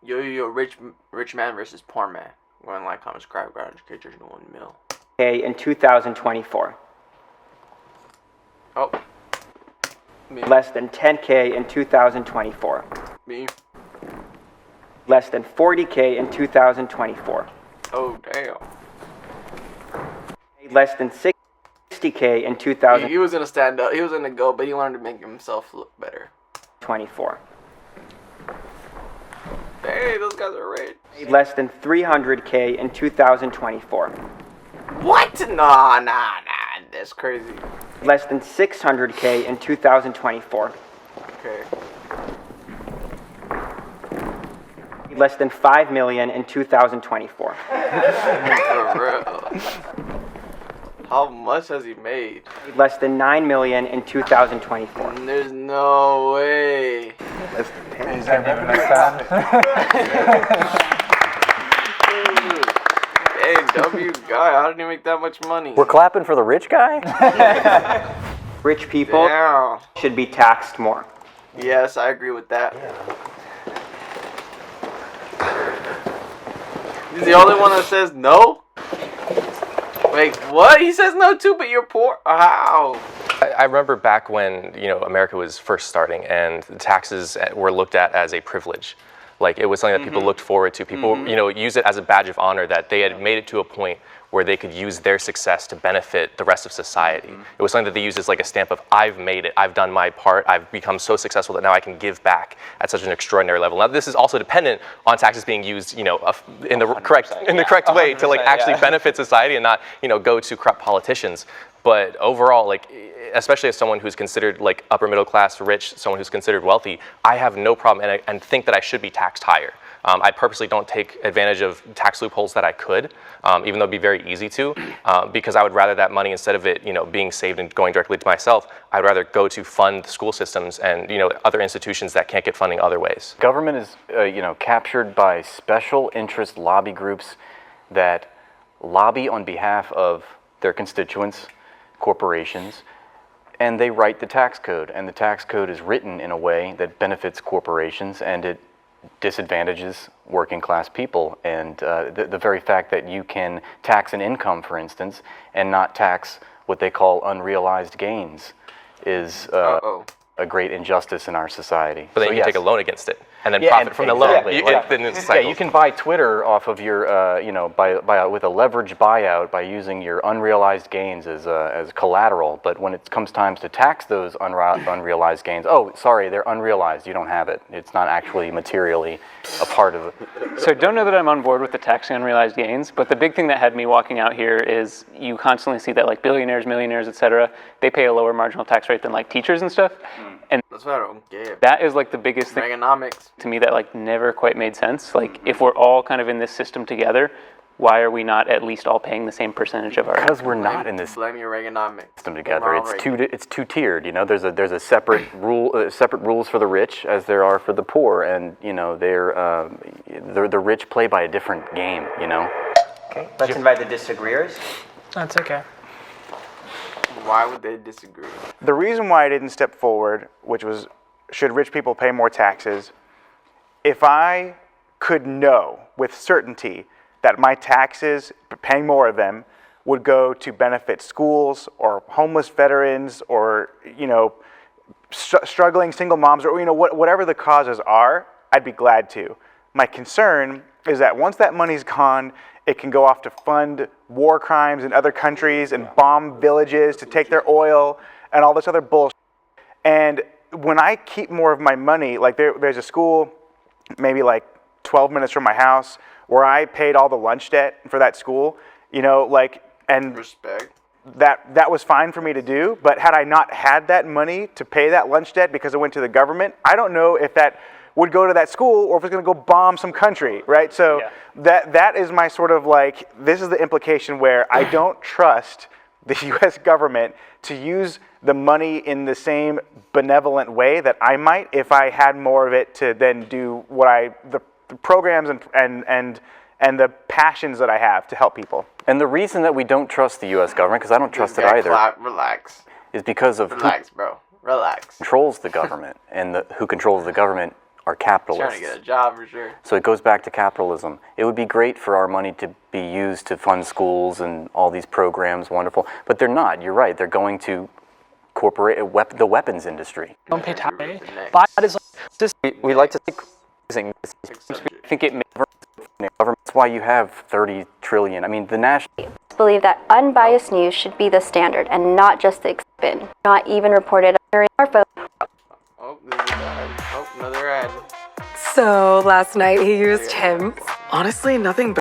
Yo, rich man versus poor man. Go and like, comment, subscribe, grab, educate, your 1 mil. Okay, in 2024. Oh. Me. Less than 10K in 2024. Me. Less than 40K in 2024. Oh, damn. Less than 60K in 2024. He was gonna stand up. He was gonna go, but he wanted to make himself look better. Hey, those guys are rich. Less than 300K in 2024. What? Nah. That's crazy. Less than 600K in 2024. Okay. Less than 5 million in 2024. For real. How much has he made? Less than 9 million in 2024. There's no way. Less than 10. Is that even a Hey, W guy, how did he make that much money? We're clapping for the rich guy? Rich people Damn. should be taxed more. Yes, I agree with that. He's the only one that says no? Wait, what? He says no too, but you're poor? How? I remember back when, America was first starting and the taxes were looked at as a privilege. Like it was something that people looked forward to. People, use it as a badge of honor that they had made it to a point where they could use their success to benefit the rest of society. It was something that they used as like a stamp of, I've made it, I've done my part, I've become so successful that now I can give back at such an extraordinary level. Now this is also dependent on taxes being used, in the correct way to like actually benefit society and not, go to corrupt politicians. But overall, like, especially as someone who's considered like upper middle class, rich, someone who's considered wealthy, I have no problem and think that I should be taxed higher. I purposely don't take advantage of tax loopholes that I could, even though it'd be very easy to, because I would rather that money, instead of it, being saved and going directly to myself, I'd rather go to fund school systems and, other institutions that can't get funding other ways. Government is, captured by special interest lobby groups that lobby on behalf of their constituents, corporations, and they write the tax code. And the tax code is written in a way that benefits corporations and it disadvantages working class people. And the very fact that you can tax an income, for instance, and not tax what they call unrealized gains is a great injustice in our society. But then you can take a loan against it and then profit from the loan. You can buy Twitter off of your, with a leverage buyout by using your unrealized gains as collateral. But when it comes time to tax those unrealized gains, oh, sorry, they're unrealized. You don't have it. It's not actually materially a part of it. So I don't know that I'm on board with the taxing unrealized gains, but the big thing that had me walking out here is you constantly see that like billionaires, millionaires, etc., they pay a lower marginal tax rate than like teachers and stuff. And that's what I don't get. That is like the biggest thing Reaganomics to me that like never quite made sense. Like if we're all kind of in this system together, why are we not at least all paying the same percentage of our? Because we're not in this blame your Reaganomics system together. It's two tiered. There's a separate separate rules for the rich as there are for the poor, and the rich play by a different game. Okay, let's invite the disagreeers. That's okay. Why would they disagree? The reason why I didn't step forward, which was, should rich people pay more taxes, if I could know with certainty that my taxes, paying more of them, would go to benefit schools or homeless veterans or, struggling single moms or, whatever the causes are, I'd be glad to. My concern is that once that money's gone, it can go off to fund war crimes in other countries and bomb villages to take their oil and all this other bullshit. And when I keep more of my money, like there's a school maybe like 12 minutes from my house where I paid all the lunch debt for that school, and respect. That was fine for me to do, but had I not had that money to pay that lunch debt because it went to the government, I don't know if that would go to that school or if it's going to go bomb some country, right? So that is my sort of this is the implication where I don't trust the U.S. government to use the money in the same benevolent way that I might if I had more of it to then do the programs and the passions that I have to help people. And the reason that we don't trust the U.S. government, because I don't trust it either, Relax. is because of Relax, bro. Relax. Controls the government, and who controls the government are Trying capitalists. to get a job for sure. So it goes back to capitalism. It would be great for our money to be used to fund schools and all these programs, wonderful, but they're not. You're right. They're going to corporate the weapons industry. Don't pay tax. Next. But that is just We like to see using this. I think it may That's why you have 30 trillion. I mean, the national. Believe that unbiased news should be the standard and not just the spin, not even reported on our phone. Oh, this is bad. Oh, another ad. So last night he used him. Honestly, nothing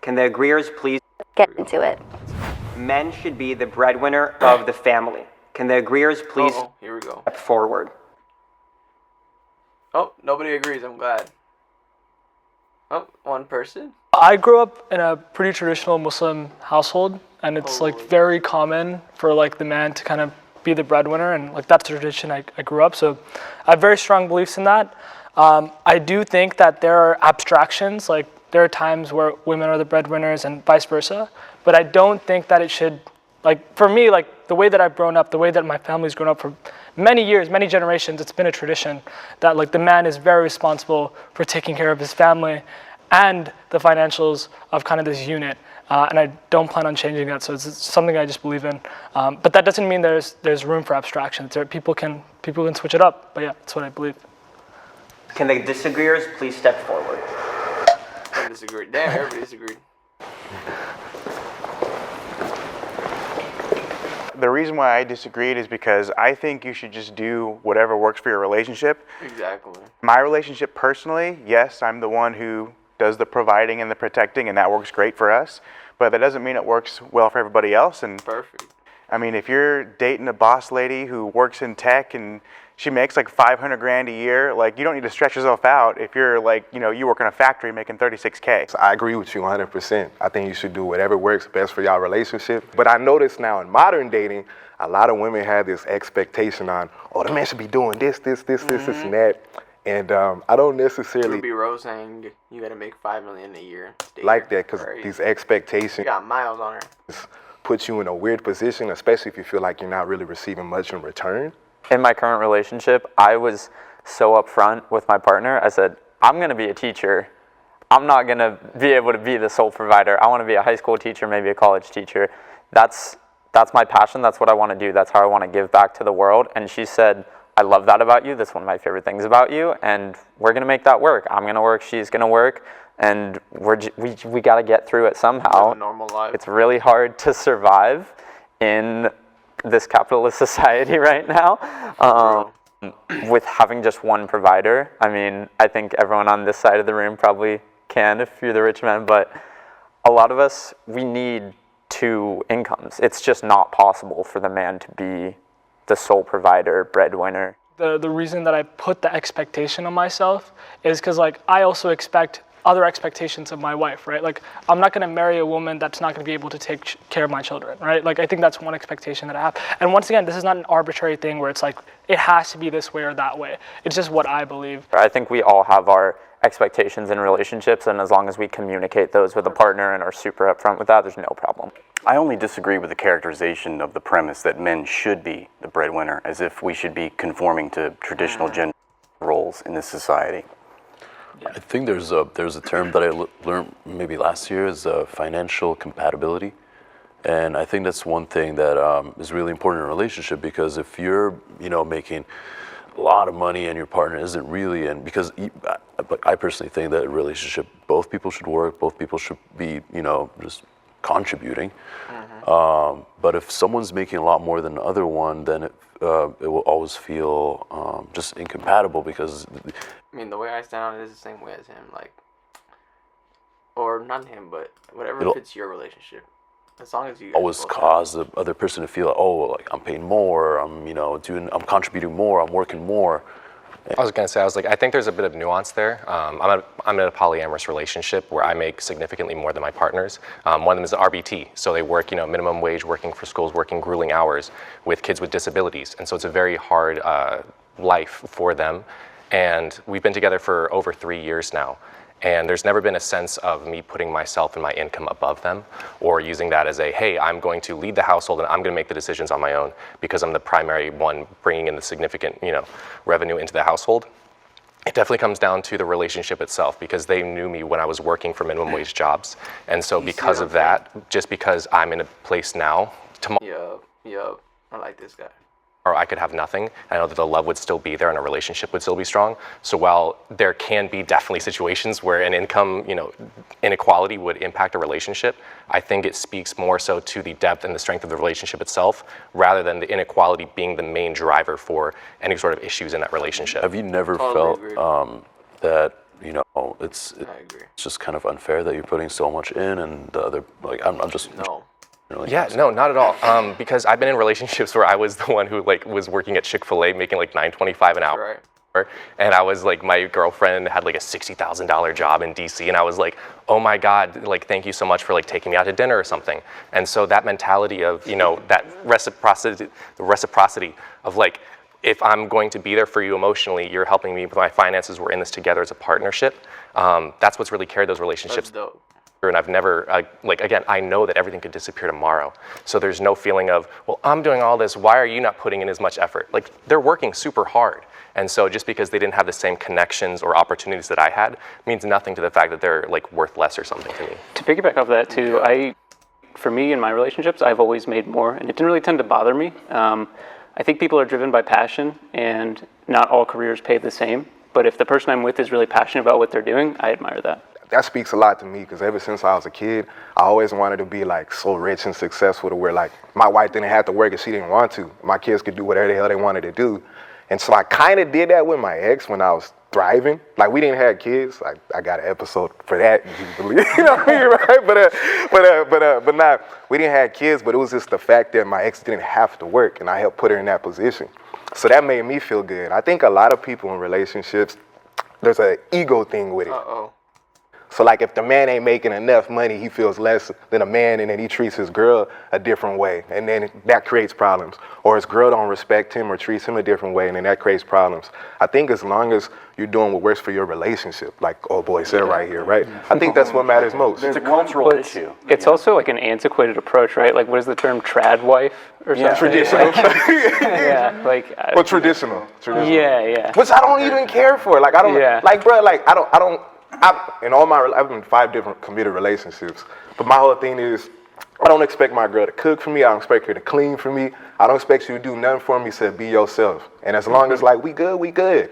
Can the agreeers please? Get into it. Men should be the breadwinner of the family. Can the agreeers please Oh, here we go. step forward? Oh, nobody agrees. I'm glad. Oh, one person. I grew up in a pretty traditional Muslim household, and it's like very common for like the man to kind of be the breadwinner, and like that's the tradition I grew up. So I have very strong beliefs in that. I do think that there are abstractions, like there are times where women are the breadwinners and vice versa, but I don't think that it should, like for me, like the way that I've grown up, the way that my family's grown up for many years, many generations, it's been a tradition that like the man is very responsible for taking care of his family and the financials of kind of this unit. And I don't plan on changing that, so it's something I just believe in. But that doesn't mean there's room for abstractions. People can switch it up, but yeah, that's what I believe. Can the disagreeers please step forward? I disagree. Damn, everybody disagreed. The reason why I disagreed is because I think you should just do whatever works for your relationship. Exactly. My relationship personally, yes, I'm the one who does the providing and the protecting, and that works great for us. But that doesn't mean it works well for everybody else. And Perfect. I mean, if you're dating a boss lady who works in tech and she makes like 500 grand a year, like you don't need to stretch yourself out if you're like, you work in a factory making 36K. So I agree with you 100%. I think you should do whatever works best for y'all relationship. But I notice now in modern dating, a lot of women have this expectation on, oh, the man should be doing this, this, and that. And I don't necessarily Ruby Rose saying you gotta make $5 million a year. like that because Crazy. these expectations She got miles on her. put you in a weird position, especially if you feel like you're not really receiving much in return. In my current relationship, I was so upfront with my partner. I said, I'm going to be a teacher. I'm not going to be able to be the sole provider. I want to be a high school teacher, maybe a college teacher. That's my passion. That's what I want to do. That's how I want to give back to the world. And she said, I love that about you. That's one of my favorite things about you. And we're going to make that work. I'm going to work. She's going to work. And we got to get through it somehow. Live a normal life. It's really hard to survive in this capitalist society right now with having just one provider. I mean, I think everyone on this side of the room probably can if you're the rich man, but a lot of us, we need two incomes. It's just not possible for the man to be the sole provider, breadwinner. The reason that I put the expectation on myself is because like I also expect other expectations of my wife, right? Like I'm not gonna marry a woman that's not gonna be able to take care of my children, right? Like I think that's one expectation that I have. And once again, this is not an arbitrary thing where it's like, it has to be this way or that way. It's just what I believe. I think we all have our expectations in relationships, and as long as we communicate those with a partner and are super upfront with that, there's no problem. I only disagree with the characterization of the premise that men should be the breadwinner, as if we should be conforming to traditional gender roles in this society. I think there's a term that I learned maybe last year is financial compatibility, and I think that's one thing that is really important in a relationship, because if you're making a lot of money and your partner isn't really, and because I personally think that a relationship, both people should work, both people should be just contributing. But if someone's making a lot more than the other one, then it will always feel just incompatible, because I mean, the way I stand on it is the same way as him, like, or not him, but whatever fits your relationship. As long as you guys always both cause the other person to feel, like I'm paying more, I'm contributing more, I'm working more. I was going to say, I think there's a bit of nuance there. I'm in a polyamorous relationship where I make significantly more than my partners. One of them is an RBT, so they work, minimum wage, working for schools, working grueling hours with kids with disabilities, and so it's a very hard life for them. And we've been together for over 3 years now, and there's never been a sense of me putting myself and my income above them, or using that as hey, I'm going to lead the household and I'm going to make the decisions on my own because I'm the primary one bringing in the significant, revenue into the household. it definitely comes down to the relationship itself, because they knew me when I was working for minimum wage jobs. And so because of that, just because I'm in a place now, tomorrow, I like this guy. or I could have nothing. I know that the love would still be there and a relationship would still be strong. So while there can be definitely situations where an income, inequality would impact a relationship, I think it speaks more so to the depth and the strength of the relationship itself, rather than the inequality being the main driver for any sort of issues in that relationship. Have you never felt that it's just kind of unfair that you're putting so much in and the other, like, I'm just no. Yeah, no, not at all. Because I've been in relationships where I was the one who was working at Chick-fil-A making like $9.25 an hour. Right. And I was like, my girlfriend had like a $60,000 job in DC, and I was like, oh my God, like, thank you so much for like taking me out to dinner or something. And so that mentality of, that reciprocity of like, if I'm going to be there for you emotionally, you're helping me with my finances, we're in this together as a partnership. That's what's really carried those relationships. That's dope. And I've never, again, I know that everything could disappear tomorrow. So there's no feeling of, well, I'm doing all this, why are you not putting in as much effort? Like, they're working super hard. And so just because they didn't have the same connections or opportunities that I had means nothing to the fact that they're like worth less or something to me. To piggyback off that too, for me in my relationships, I've always made more, and it didn't really tend to bother me. I think people are driven by passion, and not all careers pay the same. But if the person I'm with is really passionate about what they're doing, I admire that. That speaks a lot to me, because ever since I was a kid, I always wanted to be like so rich and successful to where like my wife didn't have to work if she didn't want to. My kids could do whatever the hell they wanted to do. And so I kind of did that with my ex when I was thriving. Like, we didn't have kids. I got an episode for that, if you believe. You know what I mean, right? But not, we didn't have kids, but it was just the fact that my ex didn't have to work, and I helped put her in that position. So that made me feel good. I think a lot of people in relationships, there's an ego thing with it. So like, if the man ain't making enough money, he feels less than a man, and then he treats his girl a different way, and then that creates problems. Or his girl don't respect him or treats him a different way, and then that creates problems. I think as long as you're doing what works for your relationship, like old boy said right here, right? I think that's what matters most. It's a cultural issue. It's also like an antiquated approach, right? Like, what is the term, trad wife or something? Traditional. Yeah, like. Well, traditional. Yeah. Which I don't even care for. Like, I don't, like, bro, like, I've been in 5 different committed relationships, but my whole thing is, I don't expect my girl to cook for me. I don't expect her to clean for me. I don't expect you to do nothing for me except be yourself. And as long as like we good.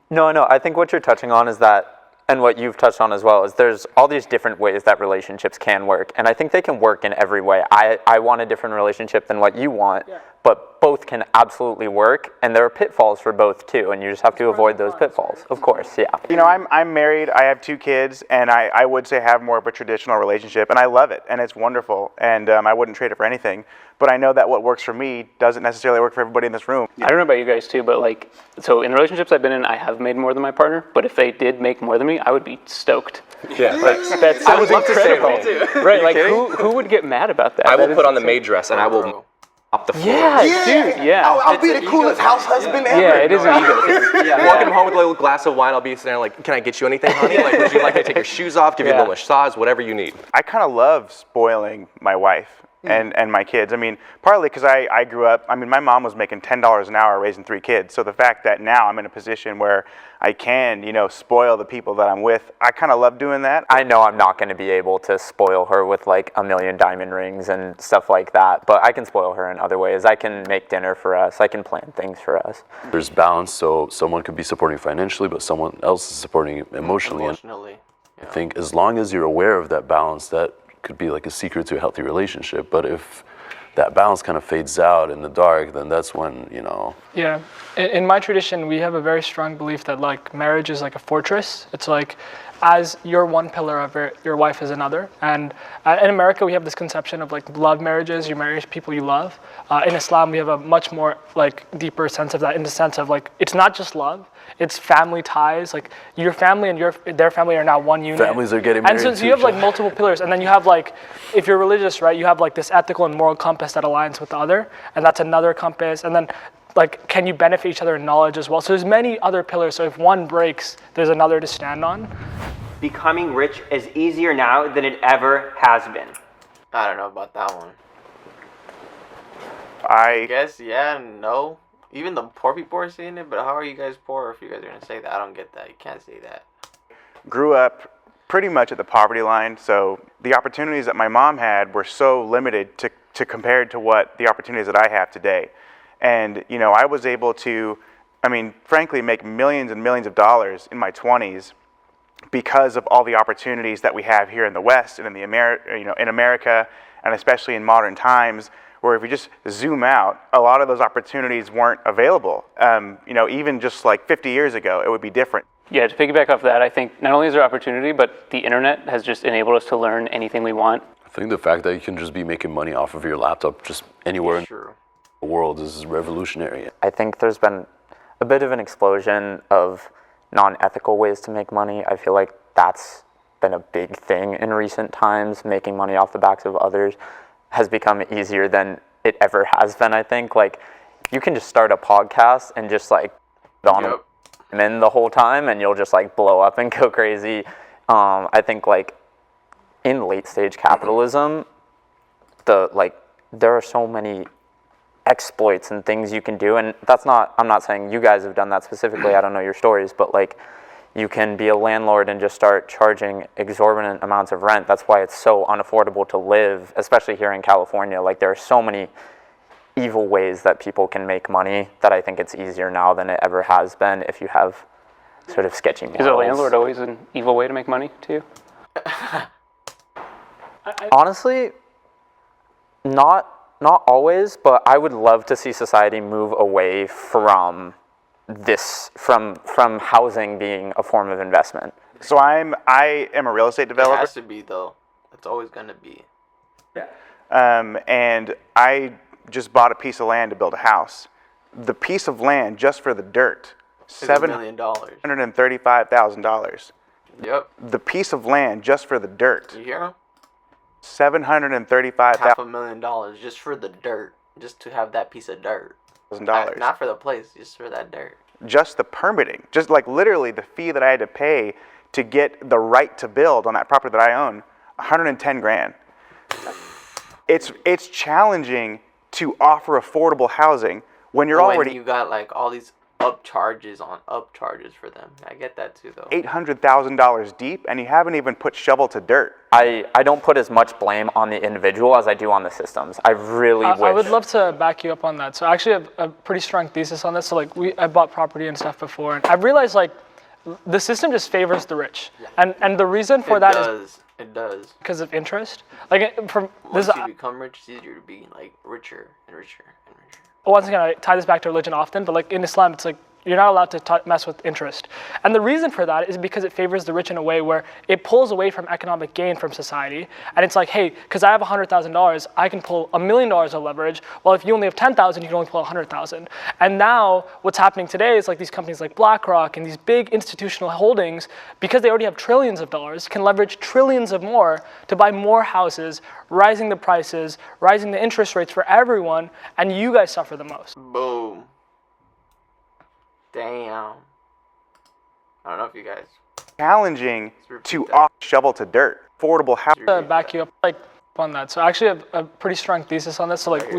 No, I think what you're touching on is that, and what you've touched on as well, is there's all these different ways that relationships can work. And I think they can work in every way. I want a different relationship than what you want, but both can absolutely work. And there are pitfalls for both too, and you just have to avoid those pitfalls, of course, yeah. I'm married, I have 2 kids, and I would say have more of a traditional relationship, and I love it, and it's wonderful, and I wouldn't trade it for anything. But I know that what works for me doesn't necessarily work for everybody in this room. I don't know about you guys too, but like, so in the relationships I've been in, I have made more than my partner, but if they did make more than me, I would be stoked. Yeah, that sounds incredible. Right, like, who would get mad about that? I will put on the maid dress and I will mop the floor. Yeah. I'll be the coolest house husband ever. Yeah, it is an ego thing. Walking home with a little glass of wine, I'll be sitting there like, can I get you anything, honey? Like, would you like me to take your shoes off, give you a little massage, whatever you need? I kind of love spoiling my wife and my kids. I mean, partly because I grew up, my mom was making $10 an hour raising 3 kids. So the fact that now I'm in a position where I can, spoil the people that I'm with, I kind of love doing that. I know I'm not going to be able to spoil her with like 1 million diamond rings and stuff like that, but I can spoil her in other ways. I can make dinner for us. I can plan things for us. There's balance, so someone could be supporting financially, but someone else is supporting emotionally. I think as long as you're aware of that balance, that could be like a secret to a healthy relationship. But if that balance kind of fades out in the dark, then that's when, Yeah. In my tradition, we have a very strong belief that like marriage is like a fortress. It's like, as you're one pillar of it, your wife is another. And in America, we have this conception of like love marriages. You marry people you love. In Islam, we have a much more like deeper sense of that, in the sense of like, it's not just love. It's family ties. Like, your family and their family are now one unit. Families are getting married. And so you have like multiple pillars, and then you have like, if you're religious, right, you have like this ethical and moral compass that aligns with the other, and that's another compass. And then like, can you benefit each other in knowledge as well? So there's many other pillars. So if one breaks, there's another to stand on. Becoming rich is easier now than it ever has been. I don't know about that one. I guess, yeah, no. Even the poor people are seeing it, but how are you guys poor if you guys are gonna say that? I don't get that. You can't say that. Grew up pretty much at the poverty line, so the opportunities that my mom had were so limited to compared to what the opportunities that I have today. And you know, I was able to, I mean, frankly, make millions and millions of dollars in my 20s because of all the opportunities that we have here in the West and in in America, and especially in modern times, where if you just zoom out, a lot of those opportunities weren't available. You know, even just like 50 years ago, it would be different. Yeah, to piggyback off that, I think not only is there opportunity, but the internet has just enabled us to learn anything we want. I think the fact that you can just be making money off of your laptop just anywhere in the world is revolutionary. I think there's been a bit of an explosion of non-ethical ways to make money. I feel like that's been a big thing in recent times. Making money off the backs of others has become easier than it ever has been, I think. Like, you can just start a podcast and just like on men the whole time, and you'll just like blow up and go crazy. I think like in late stage capitalism, there are so many exploits and things you can do, and I'm not saying you guys have done that specifically, I don't know your stories, but like, you can be a landlord and just start charging exorbitant amounts of rent. That's why it's so unaffordable to live, especially here in California. Like, there are so many evil ways that people can make money that I think it's easier now than it ever has been if you have sort of sketchy morals. Is a landlord always an evil way to make money to you? Honestly, not always, but I would love to see society move away from from housing being a form of investment. So I am a real estate developer. It has to be, though. It's always gonna be. And I just bought a piece of land to build a house. The piece of land just for the dirt, $7 million. $735,000. Yep. The piece of land just for the dirt. You hear him? $735,000. $500,000 just for the dirt, just to have that piece of dirt. Not for the place, just for that dirt. Just the permitting, just like literally the fee that I had to pay to get the right to build on that property that I own, $110,000. It's challenging to offer affordable housing when you're already. You got like all these upcharges for them. I get that too, though. $800,000 deep, and you haven't even put shovel to dirt. I don't put as much blame on the individual as I do on the systems. I really wish. I would love to back you up on that. So I actually have a pretty strong thesis on this. So like I bought property and stuff before, and I've realized like the system just favors the rich, and the reason for that is it does because of interest. Like from once you become rich, it's easier to be like richer and richer and richer. Once again, I tie this back to religion often, but like in Islam, it's like you're not allowed to mess with interest. And the reason for that is because it favors the rich in a way where it pulls away from economic gain from society. And it's like, hey, because I have $100,000, I can pull $1 million of leverage. Well, if you only have 10,000, you can only pull 100,000. And now what's happening today is like these companies like BlackRock and these big institutional holdings, because they already have trillions of dollars, can leverage trillions of more to buy more houses, rising the prices, rising the interest rates for everyone, and you guys suffer the most. Boom. Damn. I don't know if you guys. Challenging to off shovel to dirt. Affordable housing. To back you up like on that. So I actually have a pretty strong thesis on this. So like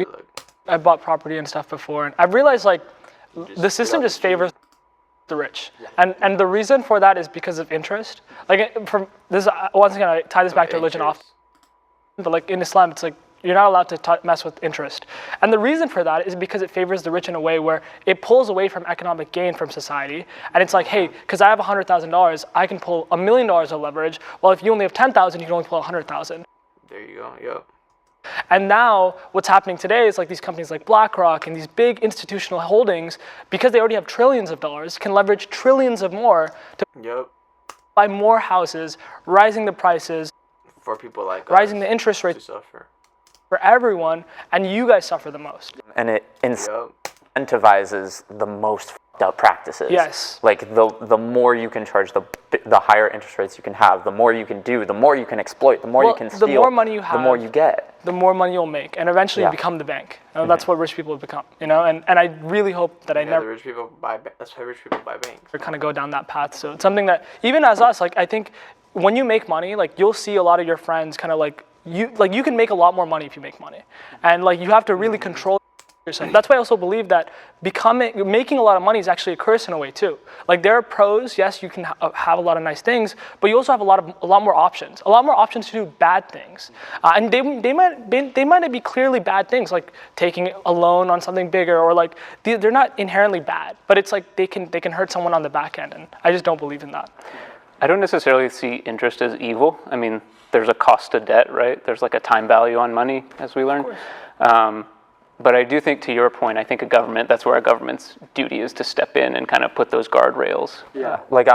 I bought property and stuff before, and I've realized like the system just favors the rich. And the reason for that is because of interest. Like from this, once again, I tie this back to religion often, but like in Islam, it's like you're not allowed to mess with interest. And the reason for that is because it favors the rich in a way where it pulls away from economic gain from society. And it's like, hey, because I have $100,000, I can pull $1 million of leverage. Well, if you only have 10,000, you can only pull 100,000. There you go, yep. And now what's happening today is like these companies like BlackRock and these big institutional holdings, because they already have trillions of dollars, can leverage trillions of more to buy more houses, rising the prices, for people like rising the interest rates to suffer. For everyone, and you guys suffer the most. And it incentivizes the most fucked up practices. Yes. Like the more you can charge, the higher interest rates you can have, the more you can do, the more you can exploit, the more you can steal, the more money you have, the more you get. The more money you'll make, and eventually you become the bank. That's what rich people have become, you know. And I really hope that I never. The rich people buy. That's why rich people buy banks. Or kind of go down that path. So it's something that even as us, like I think, when you make money, like you'll see a lot of your friends kind of like. You can make a lot more money if you make money, and like you have to really control yourself. That's why I also believe that making a lot of money is actually a curse in a way too. Like there are pros, yes, you can have a lot of nice things, but you also have a lot more options to do bad things, and they might not be clearly bad things, like taking a loan on something bigger, or like they're not inherently bad, but it's like they can hurt someone on the back end, and I just don't believe in that. I don't necessarily see interest as evil. I mean, there's a cost to debt, right? There's like a time value on money, as we learned. But I do think, to your point, I think that's where a government's duty is to step in and kind of put those guardrails. Yeah. Like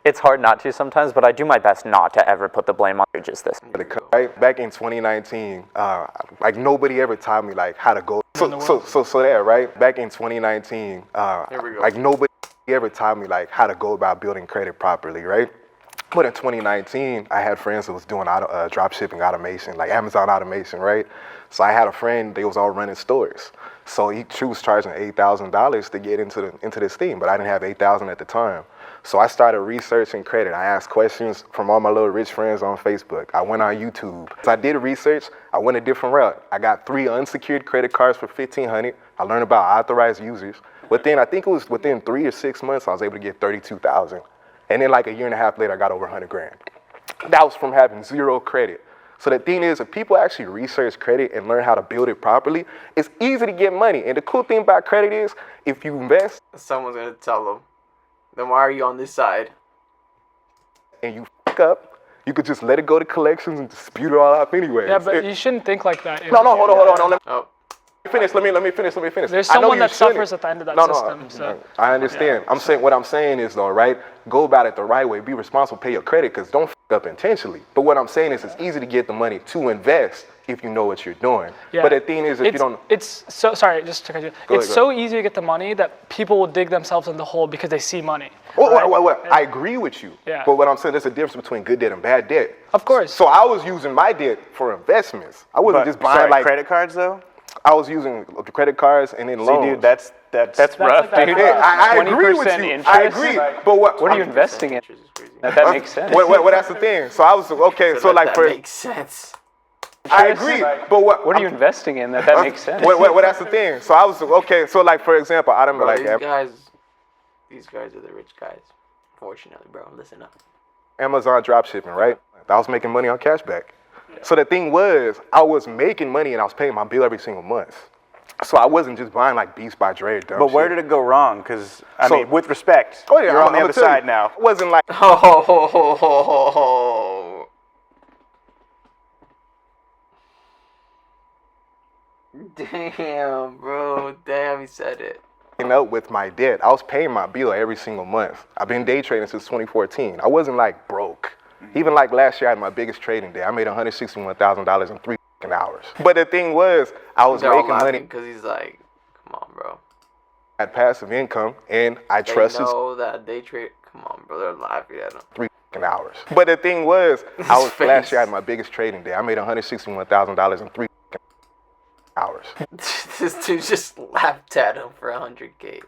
it's hard not to sometimes, but I do my best not to ever put the blame on just this. Right back in 2019, like nobody ever taught me like how to go. So there, right? Back in 2019, like nobody ever taught me like how to go about building credit properly, right? But in 2019, I had friends that was doing drop shipping automation, like Amazon automation, right? So I had a friend, they was all running stores. So she was charging $8,000 to get into this thing, but I didn't have $8,000 at the time. So I started researching credit. I asked questions from all my little rich friends on Facebook. I went on YouTube. So I did research. I went a different route. I got 3 unsecured credit cards for $1,500. I learned about authorized users. But then I think it was within 3 or 6 months, I was able to get $32,000. And then like a year and a half later, I got over $100,000. That was from having 0 credit. So the thing is, if people actually research credit and learn how to build it properly, it's easy to get money. And the cool thing about credit is, if you invest, someone's gonna tell them, then why are you on this side? And you fuck up, you could just let it go to collections and dispute it all out anyway. Yeah, but you shouldn't think like that. No, hold on. Let me finish. There's someone that suffers at the end of that system. So. I understand. Yeah. What I'm saying is though, right? Go about it the right way. Be responsible. Pay your credit, because don't fuck up intentionally. But what I'm saying is, it's easy to get the money to invest if you know what you're doing. Yeah. But the thing is, if you don't, it's so sorry. Just to cut you. It's so easy to get the money that people will dig themselves in the hole because they see money. Well, I agree with you. Yeah. But what I'm saying, there's a difference between good debt and bad debt. Of course. So I was using my debt for investments. I wasn't just buying like credit cards though. I was using credit cards and then loans. See, dude, that's rough, dude. Yeah, I agree with you. Interest? I agree. But what are you investing in? That makes sense. Well, that's the thing. So I was okay. So like that makes sense. I agree. But what are you investing in that makes sense? Well, that's the thing. So I was okay. So like for example, I don't like these guys are the rich guys. Fortunately, bro. Listen up. Amazon drop shipping, right? I was making money on cashback. So the thing was, I was making money and I was paying my bill every single month. So I wasn't just buying like Beats by Dre. But where did it go wrong? Because I mean, with respect, you're on the other side now. It wasn't like. Damn, bro. Damn, he said it. With my debt, I was paying my bill every single month. I've been day trading since 2014. I wasn't like broke. Even like last year, I had my biggest trading day. I made $161,000 in 3 hours. But the thing was, I was making money because he's like, "Come on, bro." I had passive income, and I trusted. They know that they trade. Come on, bro. They're laughing at him. 3 hours. But the thing was, last year I had my biggest trading day. I made $161,000 in 3 hours. This dude just laughed at him for $100K.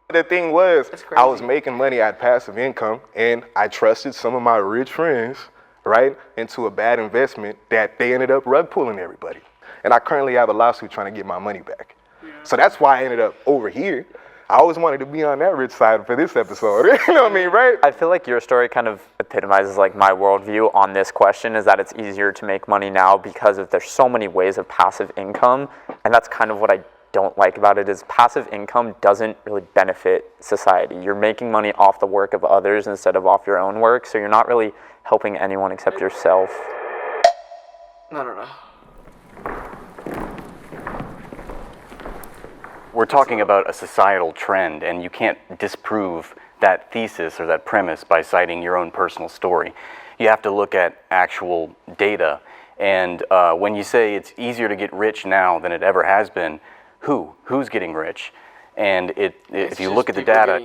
The thing was, I was making money at passive income, and I trusted some of my rich friends, right, into a bad investment that they ended up rug pulling everybody. And I currently have a lawsuit trying to get my money back. Yeah. So that's why I ended up over here. I always wanted to be on that rich side for this episode. You know what I mean, right? I feel like your story kind of epitomizes like my worldview on this question, is that it's easier to make money now because there's so many ways of passive income. And that's kind of what I don't like about it, is passive income doesn't really benefit society. You're making money off the work of others instead of off your own work, so you're not really helping anyone except yourself. No. We're talking about a societal trend, and you can't disprove that thesis or that premise by citing your own personal story. You have to look at actual data, and when you say it's easier to get rich now than it ever has been, who's getting rich? And if you look at the data,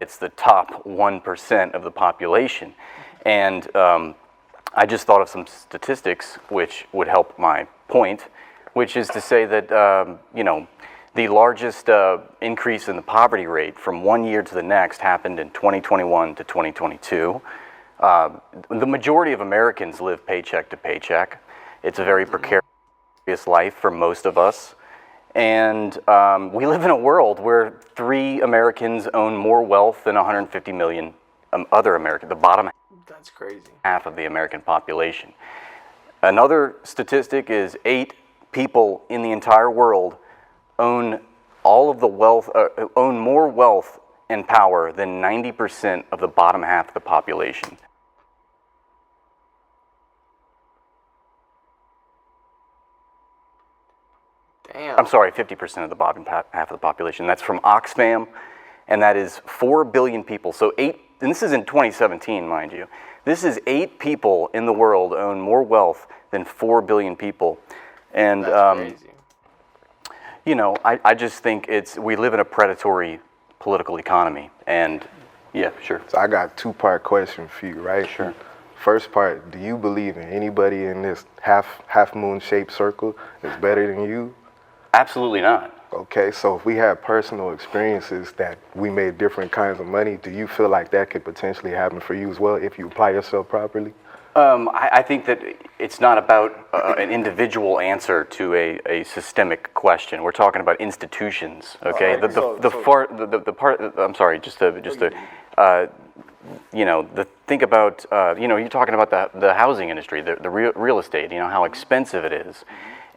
it's the top 1% of the population. And I just thought of some statistics which would help my point, which is to say that the largest increase in the poverty rate from one year to the next happened in 2021 to 2022. The majority of Americans live paycheck to paycheck. It's a very precarious life for most of us. And we live in a world where 3 Americans own more wealth than 150 million other Americans, the bottom That's crazy. half of the American population. Another statistic is 8 people in the entire world own all of the wealth, own more wealth and power than 90% of the bottom half of the population. Damn. I'm sorry, 50% of the bottom half of the population. That's from Oxfam, and that is 4 billion people. So 8, and this is in 2017, mind you. This is 8 people in the world own more wealth than 4 billion people. And, That's crazy. you know, I just think we live in a predatory political economy. And, yeah, sure. So I got a 2-part question for you, right? Sure. First part, do you believe in anybody in this half moon shaped circle is better than you? Absolutely not. Okay, so if we have personal experiences that we made different kinds of money, do you feel like that could potentially happen for you as well if you apply yourself properly? I think that it's not about an individual answer to a systemic question. We're talking about institutions, okay? I'm sorry, you know, think about, you know, you're talking about the housing industry, the real estate, you know, how expensive it is.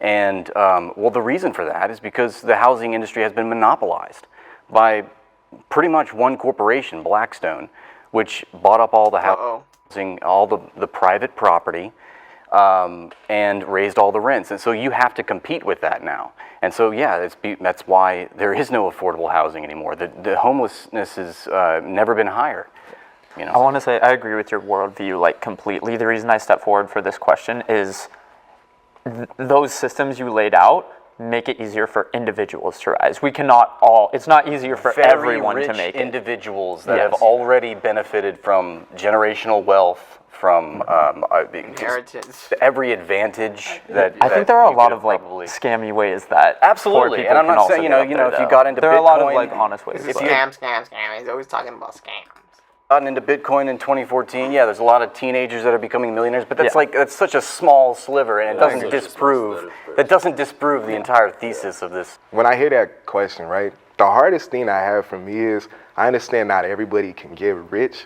And, well, the reason for that is because the housing industry has been monopolized by pretty much one corporation, Blackstone, which bought up all the housing, all the private property, and raised all the rents. And so you have to compete with that now. And so, yeah, that's why there is no affordable housing anymore. The homelessness has never been higher. You know? I want to say I agree with your worldview like completely. The reason I step forward for this question is those systems you laid out make it easier for individuals to rise. We cannot all, it's not easier for everyone to make it. Individuals that have already benefited from generational wealth, from inheritance, every advantage that I think there are a lot of like scammy ways that absolutely, and I'm not saying, you know, if you got into there Bitcoin, are a lot of like honest ways. Scam. He's always talking about scams. Gotten into Bitcoin in 2014, yeah, there's a lot of teenagers that are becoming millionaires, but that's such a small sliver, and it doesn't disprove the entire thesis of this. When I hear that question, right, the hardest thing I have for me is I understand not everybody can get rich,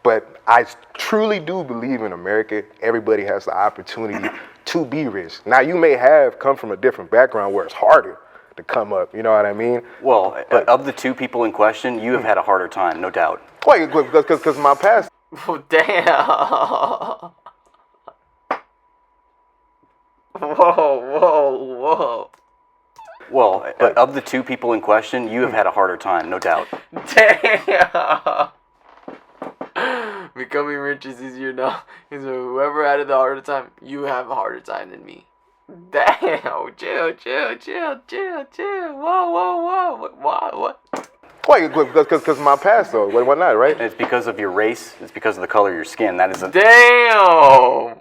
but I truly do believe in America, everybody has the opportunity to be rich. Now, you may have come from a different background where it's harder to come up, you know what I mean? Well, of the 2 people in question, you have had a harder time, no doubt. Wait, because my past. Oh, damn. Whoa. Well, of the 2 people in question, you have had a harder time, no doubt. Damn. Becoming rich is easier now. So whoever had the harder time, you have a harder time than me. Damn. Chill. Whoa. What? Wait, because my past though. Why not, right? It's because of your race. It's because of the color of your skin. That is a damn.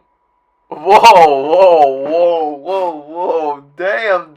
Whoa. Damn.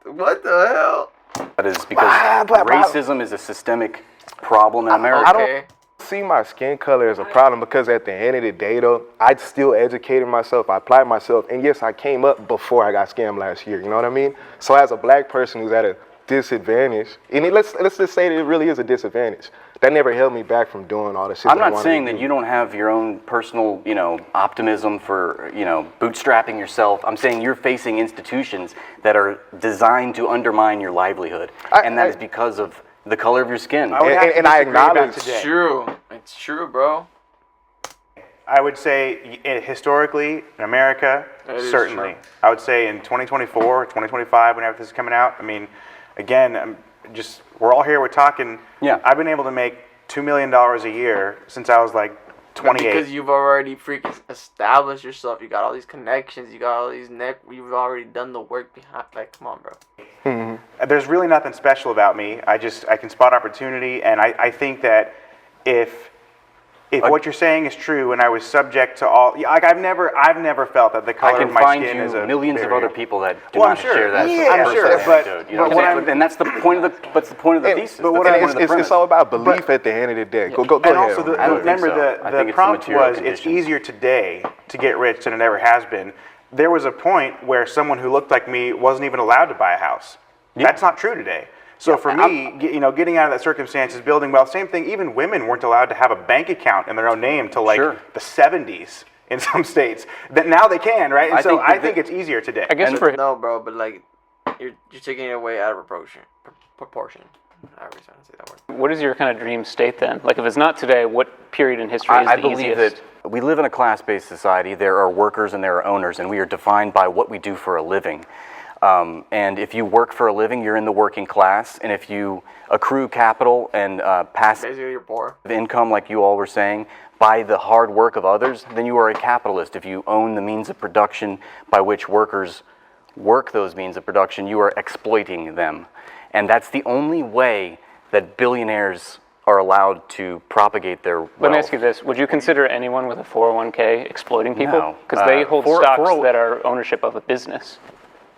What the hell? That is because racism is a systemic problem in America. I don't see my skin color as a problem because at the end of the day, though, I still educated myself, I applied myself, and yes, I came up before I got scammed last year, you know what I mean? So as a black person who's at a disadvantage, and let's just say that it really is a disadvantage, that never held me back from doing all the shit I'm not saying that you don't have your own personal, you know, optimism for, you know, bootstrapping yourself. I'm saying you're facing institutions that are designed to undermine your livelihood, and that is because of the color of your skin. And I acknowledge it's true. It's true, bro. I would say historically in America, certainly. True. I would say in 2024, 2025, whenever this is coming out, I mean, again, we're all here, we're talking. Yeah. I've been able to make $2 million a year since I was like 28. Because you've already freaking established yourself. You got all these connections. You got all these you've already done the work behind. Like, come on, bro. Mm-hmm. There's really nothing special about me. I can spot opportunity, and I think that if what you're saying is true, and I was subject to all, like I've never felt that the color of my skin is a millions barrier. of other people that do not share that. I'm sure, but and that's the point of the thesis. But it's all about belief at the end of the day. Go and ahead. Also, remember the prompt was it's easier today to get rich than it ever has been. there was a point where someone who looked like me wasn't even allowed to buy a house. That's not true today. So for me, getting out of that circumstances, building wealth, same thing. Even women weren't allowed to have a bank account in their own name till like the 70s in some states. That now they can, right? And I think it's easier today. I guess no, bro, but like you're taking it away out of proportion. I was trying to say that word. What is your kind of dream state then? Like if it's not today, what period in history is I the believe easiest? that we live in a class-based society. There are workers and there are owners, and we are defined by what we do for a living. And if you work for a living, you're in the working class. And if you accrue capital and passive Basically, you're poor. income, like you all were saying, by the hard work of others, then you are a capitalist. If you own the means of production by which workers work those means of production, you are exploiting them. And that's the only way that billionaires are allowed to propagate their wealth. Let me ask you this. Would you consider anyone with a 401k exploiting people? No. Because they hold stocks that are ownership of a business.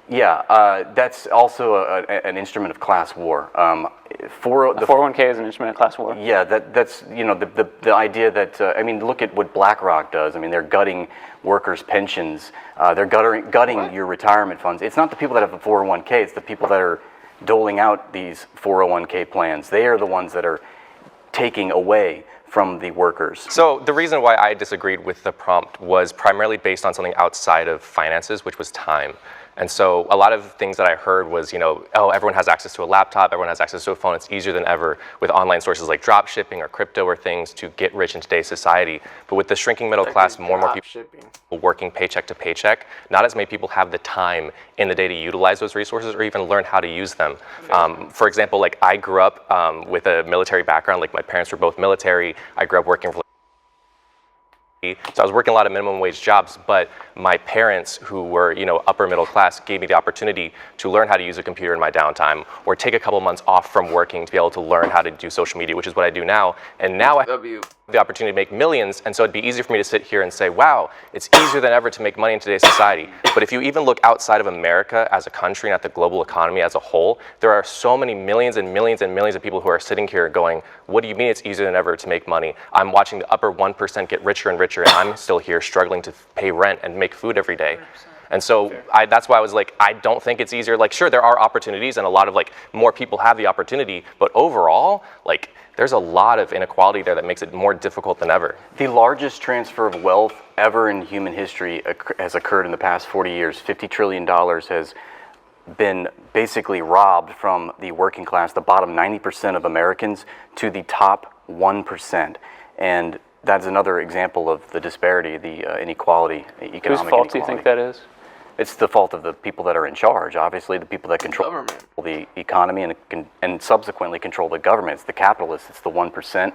Yeah, that's also an instrument of class war. The 401k is an instrument of class war? Yeah, that's, the idea that, look at what BlackRock does. I mean, they're gutting workers' pensions. They're gutting your retirement funds. It's not the people that have a 401k, it's the people that are doling out these 401k plans. They are the ones that are taking away from the workers. So the reason why I disagreed with the prompt was primarily based on something outside of finances, which was time. And so a lot of things that I heard was, everyone has access to a laptop, everyone has access to a phone. It's easier than ever with online sources like drop shipping or crypto or things to get rich in today's society. But with the shrinking middle class, more and more people working paycheck to paycheck, not as many people have the time in the day to utilize those resources or even learn how to use them. For example, like I grew up with a military background, like my parents were both military. I grew up working for so I was working a lot of minimum wage jobs, but my parents, who were, upper middle class, gave me the opportunity to learn how to use a computer in my downtime or take a couple months off from working to be able to learn how to do social media, which is what I do now. And now I have the opportunity to make millions, and so it'd be easier for me to sit here and say, wow, it's easier than ever to make money in today's society. But if you even look outside of America as a country and at the global economy as a whole, there are so many millions and millions and millions of people who are sitting here going, what do you mean it's easier than ever to make money? I'm watching the upper 1% get richer and richer, and I'm still here struggling to pay rent and make food every day. And so that's why I was like, I don't think it's easier. Like, sure, there are opportunities and a lot of more people have the opportunity, but overall, there's a lot of inequality there that makes it more difficult than ever. The largest transfer of wealth ever in human history has occurred in the past 40 years. $50 trillion has been basically robbed from the working class, the bottom 90% of Americans, to the top 1%. And that's another example of the disparity, the inequality, economic inequality. Whose fault do you think that is? It's the fault of the people that are in charge, obviously, the people that control the economy and subsequently control the government. It's the capitalists, it's the 1%.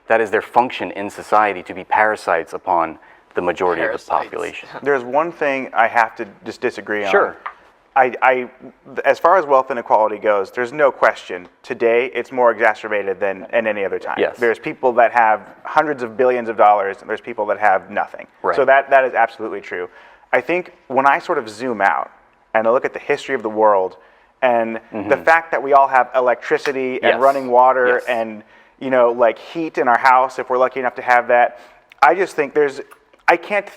That is their function in society, to be parasites upon the majority of the population. There's one thing I have to just disagree on. Sure. As far as wealth inequality goes, there's no question. Today, it's more exacerbated than at any other time. Yes. There's people that have hundreds of billions of dollars, and there's people that have nothing. Right. So that is absolutely true. I think when I sort of zoom out and I look at the history of the world and the fact that we all have electricity and running water and heat in our house, if we're lucky enough to have that, I just think I can't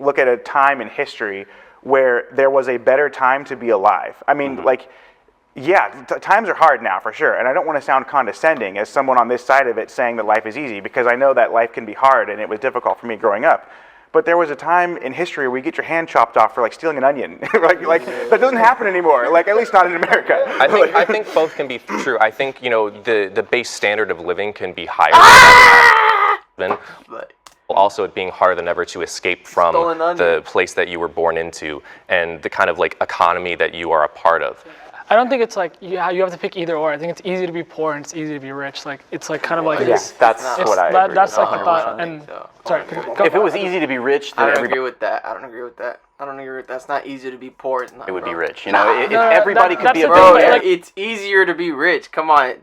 look at a time in history where there was a better time to be alive. I mean, times are hard now for sure, and I don't want to sound condescending as someone on this side of it saying that life is easy, because I know that life can be hard and it was difficult for me growing up. But there was a time in history where you get your hand chopped off for stealing an onion. That doesn't happen anymore. At least not in America. I think both can be true. I think the base standard of living can be higher than also it being harder than ever to escape from the place that you were born into and the kind of economy that you are a part of. I don't think it's you have to pick either or. I think it's easy to be poor and it's easy to be rich. It's kind of Yes, that's what I agree That's with. the thought. And sorry, if it was easy to be rich, then I don't agree with that. It's not easy to be poor. It would be rich. Everybody could be a bro. billionaire. It's easier to be rich. Come on.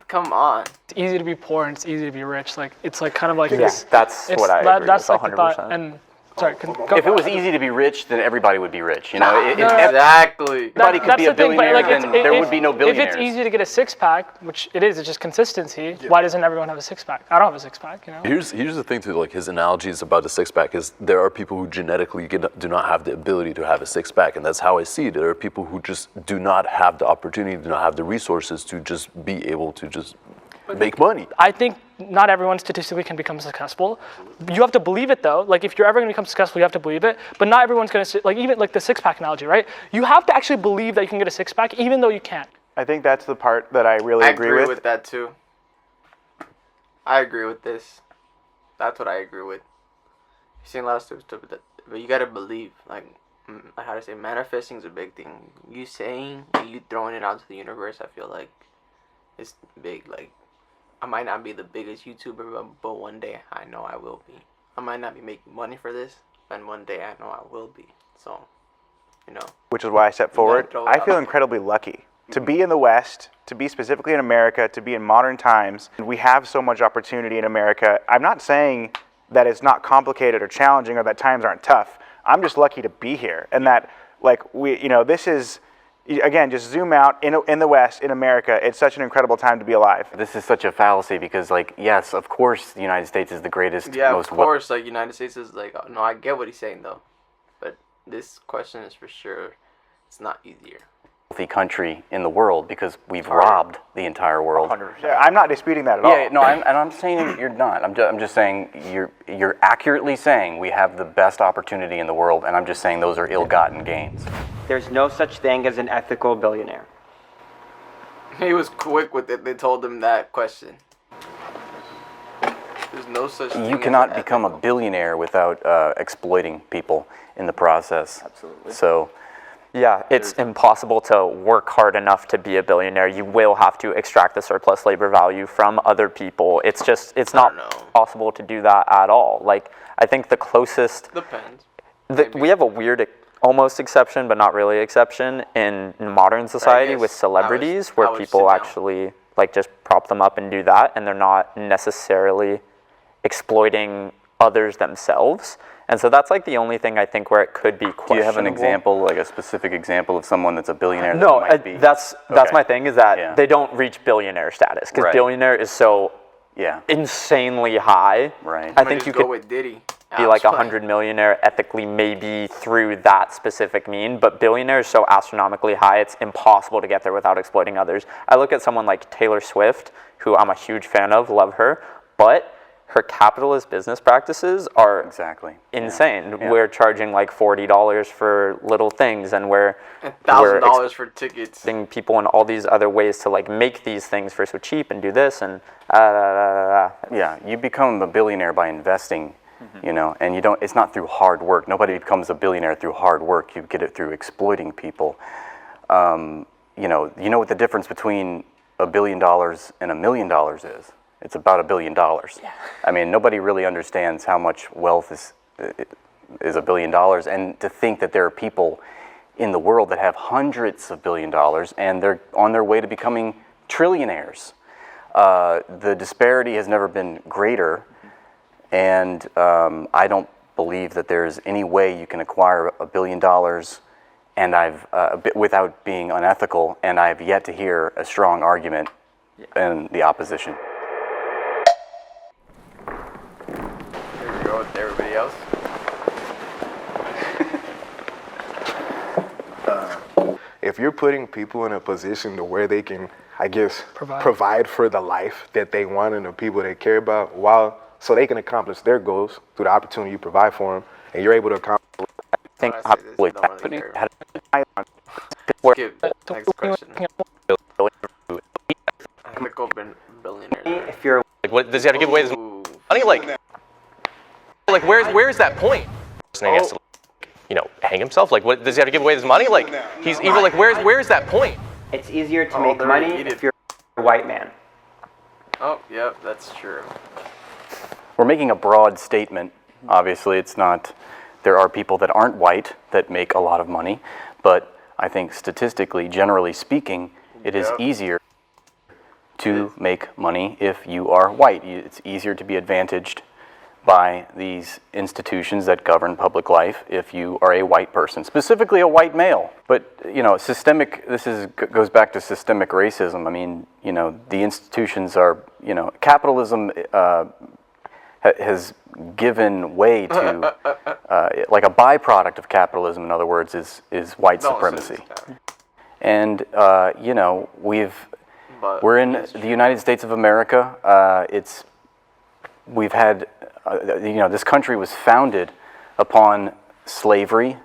It's easy to be poor and it's easy to be rich. It's kind of this. That's what I agree with 100%. And Sorry, If it was easy to be rich, then everybody would be rich. You know, Exactly. everybody could be a billionaire, then there would be no billionaires. If it's easy to get a six-pack, which it is, it's just consistency. Why doesn't everyone have a six-pack? I don't have a six-pack. You know. Here's the thing too. Like his analogies about the six-pack is there are people who genetically do not have the ability to have a six-pack, and that's how I see it. There are people who just do not have the opportunity, do not have the resources to just be able to just make money. I think not everyone statistically can become successful. You have to believe it though. Like if you're ever going to become successful, you have to believe it. But not everyone's going to, like even like the six-pack analogy, right? You have to actually believe that you can get a six-pack even though you can't. I think that's the part that I really agree with. I agree with that too. I agree with this. That's what I agree with. You've seen a lot of stupid stuff, but you gotta believe. Like how to say, manifesting is a big thing. You saying and you throwing it out to the universe, I feel like it's big. Like I might not be the biggest YouTuber, but one day I know I will be. I might not be making money for this, but one day I know I will be. So, you know. Which is why I stepped forward. I feel incredibly lucky to be in the West, to be specifically in America, to be in modern times. We have so much opportunity in America. I'm not saying that it's not complicated or challenging or that times aren't tough. I'm just lucky to be here, and that like this is. Again, just zoom out in the West, in America, it's such an incredible time to be alive. This is such a fallacy because, like, yes, of course, the United States is the greatest. Yeah, of course, like, United States is like, no, I get what he's saying, though. But this question is for sure, it's not easier. Wealthy country in the world because we've robbed the entire world. 100%. I'm not disputing that at all. Yeah, no, I'm saying you're not. I'm just saying you're accurately saying we have the best opportunity in the world, and I'm just saying those are ill-gotten gains. There's no such thing as an ethical billionaire. He was quick with it. They told him that question. There's no such thing. You cannot become a billionaire without exploiting people in the process. Absolutely. So. Yeah, it's impossible to work hard enough to be a billionaire. You will have to extract the surplus labor value from other people. It's not possible to do that at all. Like, I think the closest... Depends. We have a weird almost exception, but not really exception in modern society with celebrities where people actually like just prop them up and do that, and they're not necessarily exploiting others themselves. And so that's like the only thing I think where it could be questionable. Do you have an example, like a specific example of someone that's a billionaire? No, that might be? that's my thing is that they don't reach billionaire status because billionaire is so insanely high. Right. I think you could with Diddy. be like 100 millionaire ethically maybe through that specific mean, but billionaire is so astronomically high it's impossible to get there without exploiting others. I look at someone like Taylor Swift, who I'm a huge fan of, love her, but her capitalist business practices are insane. Yeah. We're charging like $40 for little things, and we're $1,000 for tickets. People in all these other ways to like make these things for so cheap and do this and Yeah, you become a billionaire by investing, you know, and you don't. It's not through hard work. Nobody becomes a billionaire through hard work. You get it through exploiting people. You know what the difference between $1 billion and $1 million is? It's about $1 billion. Yeah. I mean, nobody really understands how much wealth is $1 billion, and to think that there are people in the world that have hundreds of $1 billion and they're on their way to becoming trillionaires. The disparity has never been greater, and I don't believe that there's any way you can acquire $1 billion and without being unethical, and I've yet to hear a strong argument in the opposition. With everybody else. If you're putting people in a position to where they can, I guess, provide for the life that they want and the people they care about, so they can accomplish their goals through the opportunity you provide for them, and you're able to accomplish. Next question. Ethical billionaire. If you're like, what does he have to give away his money? Like where's that point? He has to, hang himself. Like, what does he have to give away his money? Like, he's even like, where's that point? It's easier to make money if you're a white man. Oh, yep, that's true. We're making a broad statement. Obviously, it's not. There are people that aren't white that make a lot of money, but I think statistically, generally speaking, it is easier to make money if you are white. It's easier to be advantaged by these institutions that govern public life if you are a white person, specifically a white male. But, you know, goes back to systemic racism. I mean, you know, the institutions are, you know, capitalism has given way to, like a byproduct of capitalism, in other words, is white supremacy. And, you know, we're in the United States of America. We've had, you know, this country was founded upon slavery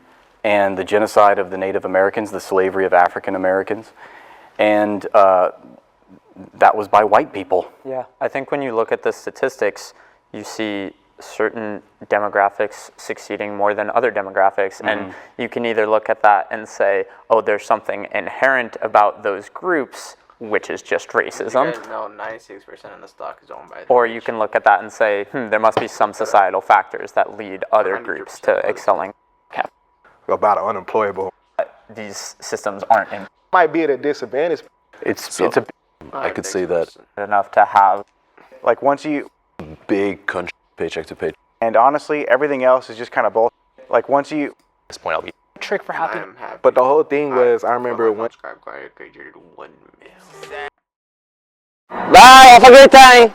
and the genocide of the Native Americans, the slavery of African Americans, and that was by white people. Yeah, I think when you look at the statistics, you see certain demographics succeeding more than other demographics, and you can either look at that and say, oh, there's something inherent about those groups, which is just racism. You guys know 96% of the stock is owned by the Or you can look at that and say, there must be some societal factors that lead other groups to excelling. About an unemployable. These systems aren't in Might be at a disadvantage. I could say that enough to have. Like once you, big country paycheck to paycheck. and honestly, everything else is just kind of bullshit. Like once you, At this point, I'll be Trick for happy. I'm happy. But the whole thing was, I remember when. Subscribe, graduated 1 million. Bye, have a great time.